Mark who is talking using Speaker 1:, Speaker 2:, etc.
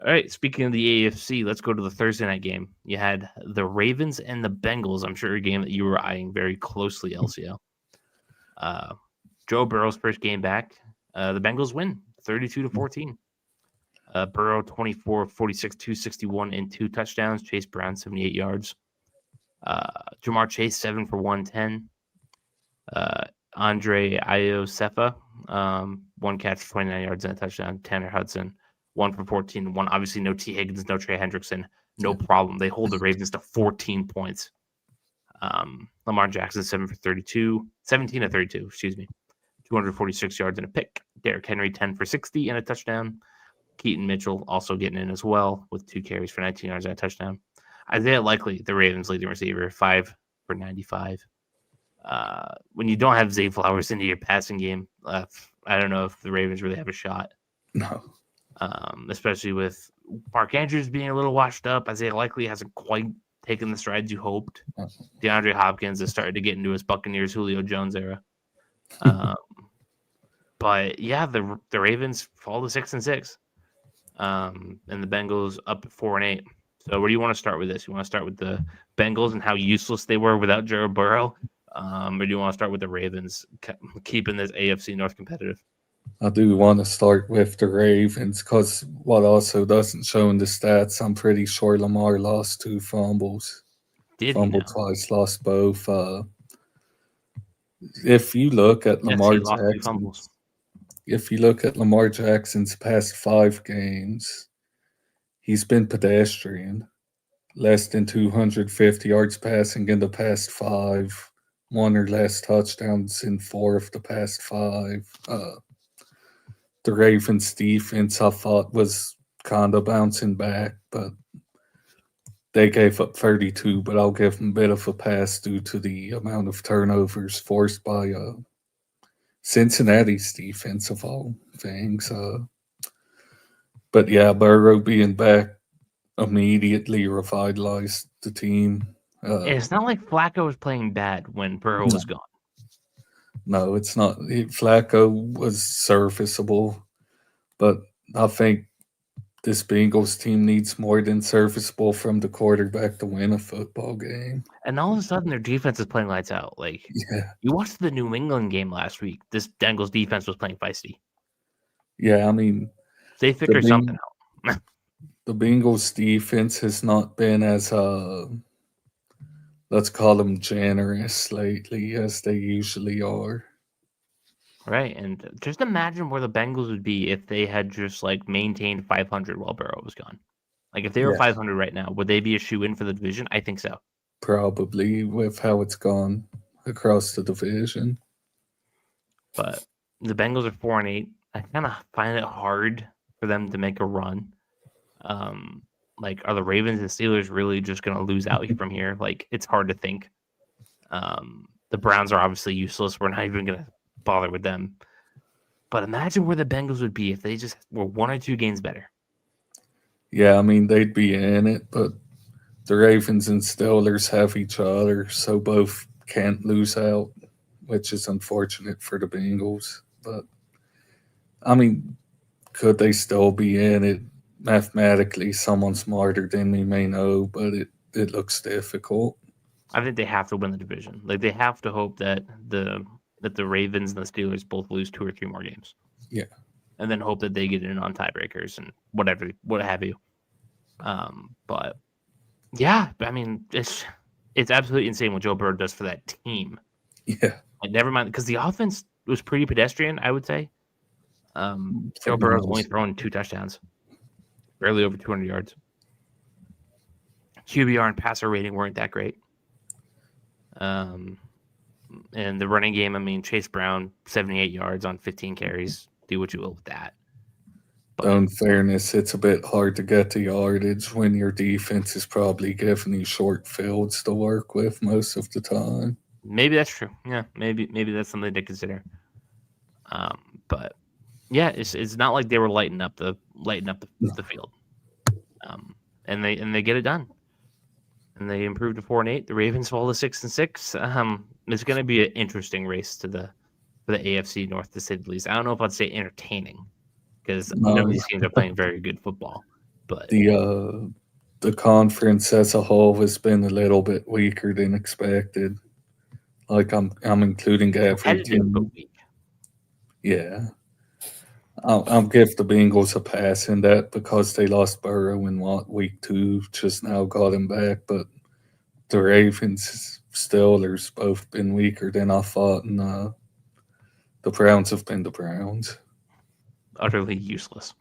Speaker 1: All right, speaking of the AFC, let's go to the Thursday night game. You had the Ravens and the Bengals. I'm sure a game that you were eyeing very closely, LCL. Joe Burrow's first game back. The Bengals win 32-14. Burrow 24, 46, 261, and 2 touchdowns. Chase Brown 78 yards. Jamar Chase 7 for 110. Andre Iosefa 1 catch, 29 yards and a touchdown. Tanner Hudson 1 for 14. One obviously no T Higgins, no Trey Hendrickson, no problem. They hold the Ravens to 14 points. Lamar Jackson 17 of 32. Excuse me, 246 yards and a pick. Derrick Henry 10 for 60 and a touchdown. Keaton Mitchell also getting in as well with 2 carries for 19 yards and a touchdown. Isaiah Likely, the Ravens' leading receiver, 5 for 95. When you don't have Zay Flowers into your passing game, I don't know if the Ravens really have a shot.
Speaker 2: No.
Speaker 1: Especially with Mark Andrews being a little washed up. Isaiah Likely hasn't quite taken the strides you hoped. DeAndre Hopkins has started to get into his Buccaneers Julio Jones era. But yeah, the Ravens fall to 6-6. And the Bengals up 4-8. So where do you want to start with this? You want to start with the Bengals and how useless they were without Joe Burrow? Or do you want to start with the Ravens keeping this AFC North competitive?
Speaker 2: I do want to start with the Ravens because what also doesn't show in the stats, I'm pretty sure Lamar lost 2 fumbles.
Speaker 1: Did
Speaker 2: Fumbled
Speaker 1: he now?
Speaker 2: twice, lost both. If you look at
Speaker 1: Yes,
Speaker 2: Lamar
Speaker 1: he lost 2
Speaker 2: Jackson,
Speaker 1: fumbles.
Speaker 2: if you look at Lamar Jackson's past 5 games, he's been pedestrian. Less than 250 yards passing in the past 5, 1 or less touchdowns in 4 of the past 5. The Ravens defense I thought was kind of bouncing back, but they gave up 32, but I'll give them a bit of a pass due to the amount of turnovers forced by Cincinnati's defense of all things. But yeah, Burrow being back immediately revitalized the team.
Speaker 1: It's not like Flacco was playing bad when Burrow
Speaker 2: No,
Speaker 1: was gone.
Speaker 2: no, it's not. Flacco was serviceable, but I think this Bengals team needs more than serviceable from the quarterback to win a football game.
Speaker 1: And all of a sudden, their defense is playing lights out. Like,
Speaker 2: Yeah,
Speaker 1: you watched the New England game last week. This Bengals defense was playing feisty.
Speaker 2: yeah. I mean,
Speaker 1: They
Speaker 2: the
Speaker 1: figured something
Speaker 2: Beng-
Speaker 1: out.
Speaker 2: the Bengals defense has not been as let's call them generous lately as they usually are.
Speaker 1: Right, and just imagine where the Bengals would be if they had just, like, maintained 500 while Burrow was gone. Like, if they were
Speaker 2: Yeah,
Speaker 1: 500 right now, would they be a shoe-in for the division? I think so.
Speaker 2: probably with how it's gone across the division.
Speaker 1: But the Bengals are 4-8. I kinda find it hard for them to make a run. Like, are the Ravens and Steelers really just gonna lose out from here? Like, it's hard to think. The Browns are obviously useless. We're not even gonna bother with them. But imagine where the Bengals would be if they just were 1 or 2 games better.
Speaker 2: Yeah, I mean they'd be in it, but the Ravens and Steelers have each other, so both can't lose out, which is unfortunate for the Bengals. But I mean, could they still be in it? Mathematically, someone smarter than me may know, but it looks difficult.
Speaker 1: I think they have to win the division. Like, they have to hope that the Ravens and the Steelers both lose 2 or 3 more games,
Speaker 2: Yeah,
Speaker 1: and then hope that they get in on tiebreakers and whatever, what have you. But yeah, I mean, it's absolutely insane what Joe Burrow does for that team.
Speaker 2: yeah,
Speaker 1: Like, never mind, because the offense was pretty pedestrian, I would say.
Speaker 2: for
Speaker 1: Joe
Speaker 2: the
Speaker 1: Burrow's only
Speaker 2: most.
Speaker 1: thrown 2 touchdowns, barely over 200 yards. QBR and passer rating weren't that great. And the running game, I mean, Chase Brown, 78 yards on 15 carries. Do what you will with that.
Speaker 2: Though
Speaker 1: But
Speaker 2: in fairness, it's a bit hard to get the yardage when your defense is probably giving you short fields to work with most of the time.
Speaker 1: maybe that's true. Yeah, maybe that's something to consider. But yeah, it's not like they were lighting up the field. And they get it done. And they improved to 4-8. The Ravens fall to 6-6. It's going to be an interesting race for the AFC North, to say the least. I don't know if I'd say entertaining, because none
Speaker 2: No,
Speaker 1: of these teams are playing very good football. But
Speaker 2: the conference as a whole has been a little bit weaker than expected. Like I'm including every
Speaker 1: competitive, but
Speaker 2: team.
Speaker 1: weak.
Speaker 2: Yeah. I'll give the Bengals a pass in that because they lost Burrow in week 2, just now got him back. But the Ravens, Steelers both been weaker than I thought, and the Browns have been the Browns.
Speaker 1: Utterly useless.